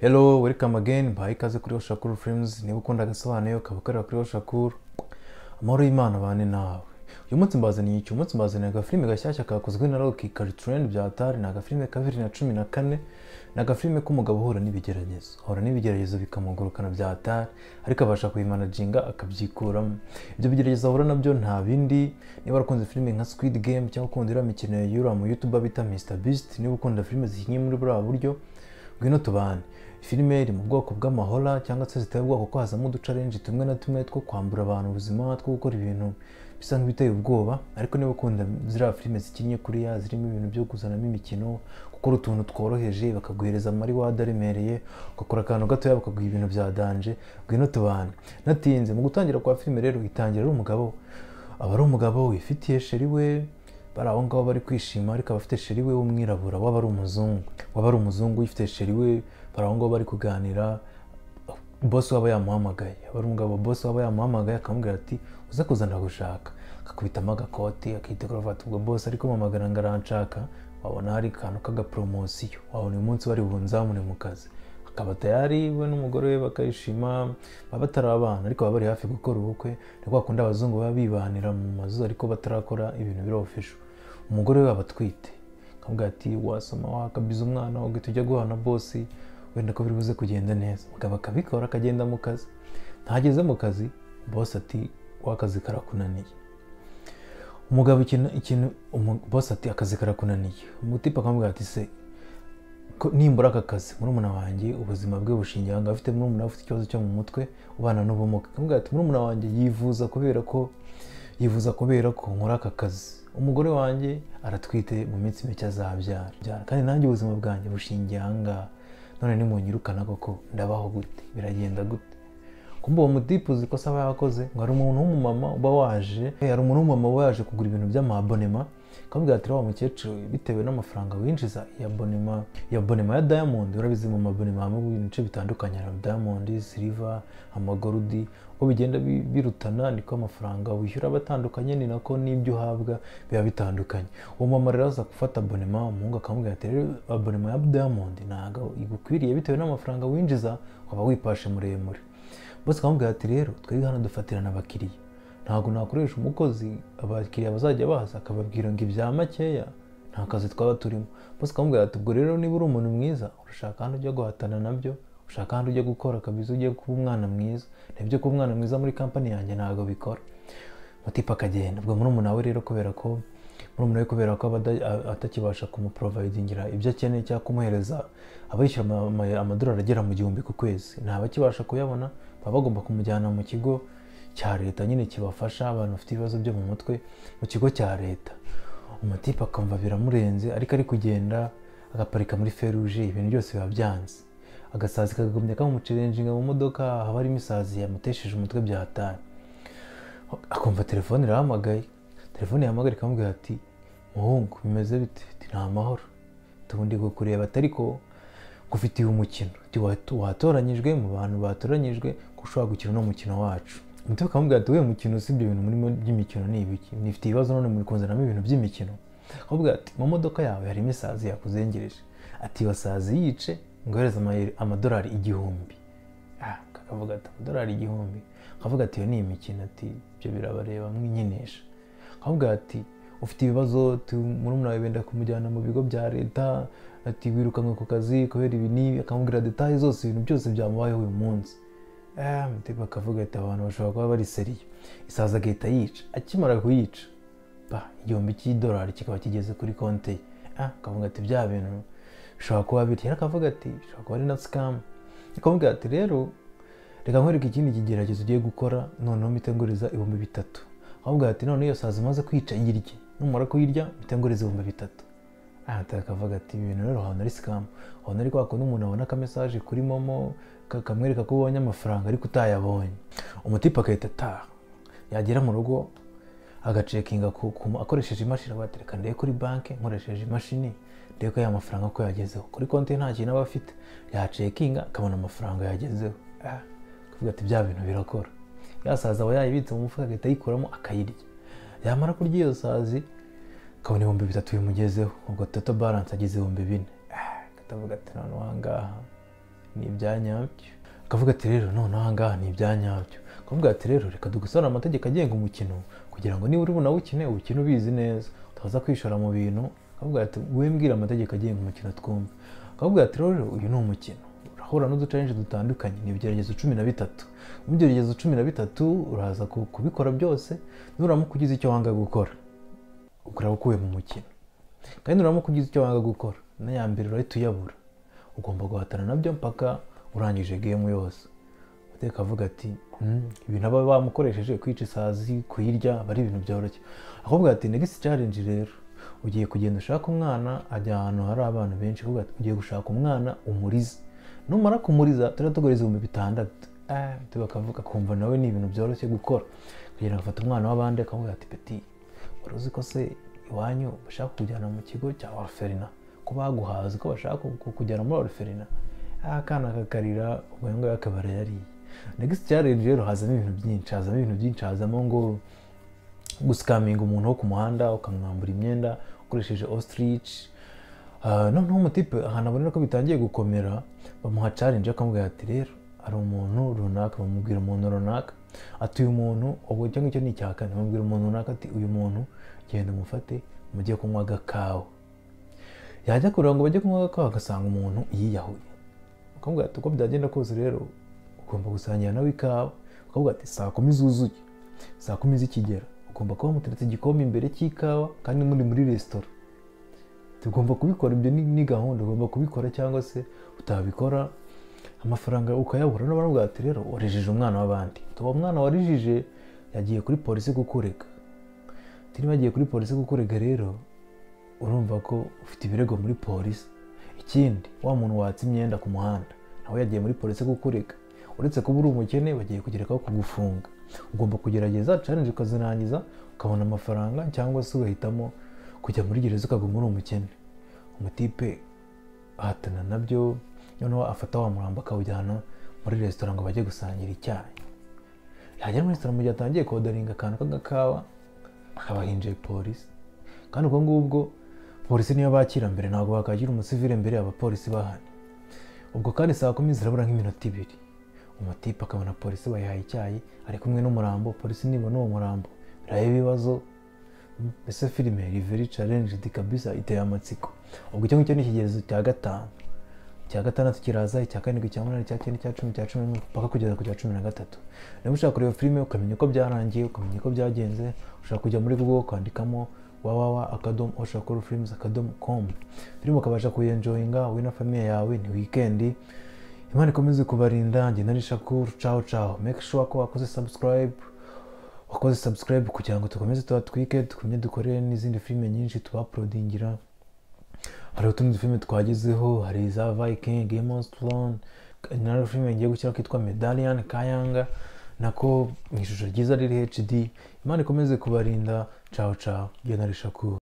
Hello, welcome again. Bayi ikaze kuri Shakur Films. Niba ukunda agasobanuye ukabakorera kuri Shakur. Amahoro y'Imana bane nawe. Uyu munsi mbazaniye iki? Umunsi mbazaniye agafilime gashyashya kakozwe na Rocky kari trend bya Atari. Ni agafilime ka 2014. Ni agafilime k'umugabo uhura n'ibigeragezo. Ahura n'ibigeragezo bikamugurukana bya Atari, ariko abasha kubimanaginga akabyikuramo. Ibyo bigeragezo ahura nabyo nta bindi. Niba urakunze filime nka Squid Game cyangwa ukunda iriya mikino yura mu YouTube bita Mr Beast, niba ukunda filime zikinye muri buriya buryo, ngwino tubane. Filime iri mu bwoko bw'amahora cyangwa se ziteye ubwoko ko hazamo uducalenje tumwe na tumwe two kwambura abantu ubuzima, two gukora ibintu bisa nk'ibiteye ubwoba. Ariko niba ukunda ziriya filime zikinye kuri ya zirimo ibintu byo kuzanamo imikino, gukora utuntu tworoheje, bakaguhereza amariwadi aremereye, ugakora akantu gatoya bakaguha ibintu bya danje, ngwino tubane. Natinze mu gutangira kwa filime rero itangira ari umugabo, aba ari umugabo wifitiye sheri we, bari aho ngaho bari kwishima, ariko abafite sheri we w'umwirabura, waba ari umuzungu wifite sheri we, bari aho ngaho bari kuganira. Boss waba yamuhamagaye, abari umugabo boss waba yamuhamagaye akamubwira ati uze kuzana gushaka, akakubitamo agakoti akitegura vat. Ubwo boss ariko mamagara ngo aranshaka, wabona hari kantu kaga promotion, wabona uyu munsi bari bunzamure mu kazi, akaba tayari we n'umugore we bakayishima, baba batarabana ariko baba bari hafi gukora ubukwe. Ni kwa kundi abazungu baba bibanira mu mazu ariko batarakora ibintu biri official. Umugore we abatwite, akamubwira ati wasoma wakabiza umwana ugahita ujya guhana boss, wenda ko biri buze kugenda neza. Mugabo akabikora akagenda mu kazi. Ntageze mu kazi boss ati wakazi karakunaniye. Umugabo boss ati akazi karakunaniye. Umutipa akamubwira ati se nimbura aka kazi murumuna wanjye ubuzima bwe bushingiye ngo afite murumuna ufite ikibazo cyo mu mutwe ubana n'ubumuga. Akamubwira ati murumuna wanjye yivuza kubera ko nkora aka kazi. Umugore wanjye aratwite mu minsi mike azabyara, kandi nanjye ubuzima bwanjye bushingiye ahangaha. None nimunyirukana koko ndabaho gute, biragenda gute? Kumbe uwo mutipu uzi ko aba yakoze ngo hari umuntu w'umumama uba waje, waje kugura ibintu by'amabonema. Akamubwira ati wa mukecuru bitewe n'amafaranga winjiza ya bonema ya Diamond, urabizi mu mabonema hamwe mu bice bitandukanye, Diamond, Silver, amagorudi, uko bigenda birutana niko amafaranga wishyura batandukanye, ni nako n'ibyo uhabwa biba bitandukanye. Uwo mama rero aza gufata bonema, umuhungu akamubwira ati rero bonema ya Diamond ntago igukwiriye bitewe n'amafaranga winjiza, waba wipashe muremure. Bose akamubwira ati rero twebwe hano dufatirana abakiriya, ntabwo nakoresha umukozi abakiriya bazajya baza akababwira ngo ibya makeya nta kazi twaba turimo. Bose akamubwira ati ubwo rero niba uri umuntu mwiza urashaka hano ujya guhatana nabyo, ushaka hano ujya gukora akabizi, ugiye kuba umwana mwiza. Nibyo kuba umwana mwiza muri kampani yanjye ntabwo bikora. Mutipa akagenda. Ubwo murumuna we rero kubera ko atakibasha kumuprovidingira ibyo akeneye cyangwa kumuhereza, abayishyura amadolari agera mu 1000 ku kwezi, ntabakibasha kuyabona, baba bagomba kumujyana mu kigo cya leta nyine kibafasha abantu bafite ibibazo byo mu mutwe, mu kigo cya leta. Umutipa akumva biramurenze, ariko ari kugenda agaparika muri feruje, ibintu byose biba byanze. Agasazi kagumye kamucirenjinga mu modoka, haba harimo isazi yamutesheje umutwe bya Atari. Akumva telefone irahamagaye, ikamubwira ati muhungu bimeze bite? Nta mahoro, tubundi kureba ariko gufitiye umukino, watoranyijwe mu bantu batoranyijwe ko ushobora gukina no mukino wacu. Umutipa akamubwira ati we mukino usibye ibintu murimo by'imikino ni ibiki? Nifite ibibazo none muri kunzanamo ibintu by'imikino. Akamubwira ati mu modoka yawe harimo isazi yakuzengereje, ati wasazi yice ngohereza amadolari 1000. Kakavuga ati amadolari 1000? Akavuga ati yo ni imikino, ati ibyo birabareba mwinyinisha. Akamubwira ati ufite ibibazo, murumuna wawe benda kumujyana mu bigo bya leta, ati wirukanwe ku kazi kubera ibi n'ibi. Akamubwira details zose, ibintu byose byamubayeho uyu munsi. Mutipa akavuga ati abantu bashobora kuba bari seriye. Isaza agahita yica. Akimara kuyica, igihumbi cy'idolari kikaba kigeze kuri konti ye. Akavuga ati bya bintu bishobora kuba biri. Akavuga ati bishobora kuba ari na scam. Akamubwira ati rero reka nkwereke ikindi kigeragezo ugiye gukora, noneho mitenguriza 3000. Akamubwira ati none iyo saza imaze kwica yirye, numara kuyirya mitenguriza 3000. Akavuga ati ibintu rero hano ari scam. Hano ari kwa kundi umuntu abona ka message kuri Momo kamwereka ko ubonye amafaranga ariko utayabonye. Umutipa akahita yagera mu rugo agacekinga akoresheje imashini, abatereka ndeye kuri banki nkoresheje imashini, ndeye ko ya mafaranga ko yagezeho kuri konti nta kintu aba afite, yacekinga akabona amafaranga yagezeho. Akavuga ati bya bintu birakora. Yasaza aba yayibitse mu mufuka agahita ayikuramo akayirya. Yamara kurya iyo sazi akabona 3000 bimugezeho, ubwo total balance ageze 4000. Katavuga ati none wangaha ni ibyanyabyo. Akavuga ati rero none ahangaha ni ibyanyabyo. Akavuga ati rero reka dugusana amategeko agenga umukino kugira ngo niba uri bunawukine ukine ubizi neza utaza kwishora mu bintu. Akavuga ati we mbwira amategeko agenga umukino twumve. Akavuga ati rero uyu ni umukino urahura n'uduchallenge dutandukanye, ni ibigeragezo 13. Mu bigeragezo 13 uraza kubikora byose. Nuramuka ugize icyo wanga gukora ukora ukuwe mu mukino, kandi nuramuka ugize icyo wanga gukora n'aya mbere urahita uyabura. Ugomba guhatana nabyo mpaka urangije game yose. Uteka avuga ati ibintu aba bamukoresheje kwica isazi kuyirya bari ibintu byoroshye. Akavuga ati next challenge rero ugiye kugenda ushaka umwana ajya ahantu hari abana benshi. Akavuga ati ugiye gushaka umwana umurize, numara kumuriza turatugoreza 6,000. Tubakavuga kumva nawe ni ibintu byoroshye gukora. Kugira afata umwana w'abandi akavuga ati petit waruzi ko se iwanyu bashaka kujyana mu kigo cya orphelinat, ko baguhaza ko bashaka kujyana muri orphelinat. Akana kakarira ubwo yakabara yari. Next challenge rero hazamo ibintu byinshi, hazamo ngo guscaminga umuntu wo ku muhanda ukamwambura imyenda ukoresheje ostrich. Noneho umutipe ahantu abonera ko bitangiye gukomera bamuha challenge akamubwira ati rero ari umuntu runaka, bamubwira umuntu runaka ati uyu muntu ubwo cyo ngicyo ni icyakane, bamubwira umuntu runaka ati uyu muntu genda umufate mujye kunywa agakawa. Yajya kurira ngo bajye kunywa agakawa agasanga umuntu yiyahuye. Akamubwira ati uko byagenda kose rero ugomba gusangira nawe ikawa. Akavuga ati saa 10 zuzuye, saa 10 zikigera ugomba kuba muteretse igikombe imbere cy'ikawa kandi muri restaurant. Tugomba kubikora, ibyo ni gahunda ugomba kubikora, cyangwa se utabikora amafaranga ukayabura. N'abaravuga ati rero warijije umwana w'abandi. Tuba mwana warijije yagiye kuri polisi kukurega. Niba yagiye kuri polisi kukurega rero urumva ko ufite ibirego muri polisi. Ikindi wa muntu watse imyenda ku muhanda nawe yagiye muri polisi kukurega. Uretse kuba uri umukene bagiye kugerekaho kugufunga. Ugomba kugerageza challenge ukazirangiza ukabona amafaranga, cyangwa se ugahitamo kujya muri gereza ukaguma uri umukene. Umutipe ahatana nabyo, noneho afata wa murambo akawujyana muri restaurant ngo bajye gusangira icyayi. Yagera muri restaurant mu gihe atangiye kodaringa akantu k'agakawa akabahinje polisi. Kandi ubwo ngubwo polisi niyo bakira mbere, ntabwo bakagira umusivile mbere y'abapolisi bahari. Ubwo kandi saa 10 zirabura nk'iminota 2 umutipe akabona polisi bayihaye icyayi ari kumwe n'umurambo. Polisi nibona uwo murambo biraye ibibazo. Ese filime very challenge kabisa, iteye amatsiko. Ubwo cyo ngicyo ni ikigerezo cya 5, cya 6 kiraza, icya 7, icya 8, icya 9, icya 10, icya 11 paka kugeza ku cya 13. Niba ushaka kureba filime ukamenya uko byarangiye, ukamenya uko byagenze, ushaka kujya muri Google ukandikamo www.oshakurfilms.com. Filime ukabasha kuyenjoyinga we na famille yawe. Ni weekend. Imana ikomeze kubarinda. Njye nari Shakur. Ciao. Make sure ko wakoze subscribe kugira ngo tukomeze tubatwike, tukomeze dukore n'izindi filime nyinshi tubauploadingira. Hari utundi filime twagezeho, hari za Viking, Game of Thrones, na filime ngiye gukira kitwa Medallion Kayanga nako mu ishusho ryiza riri HD. Imana ikomeze kubarinda. Ciao. Njye nari Shakur.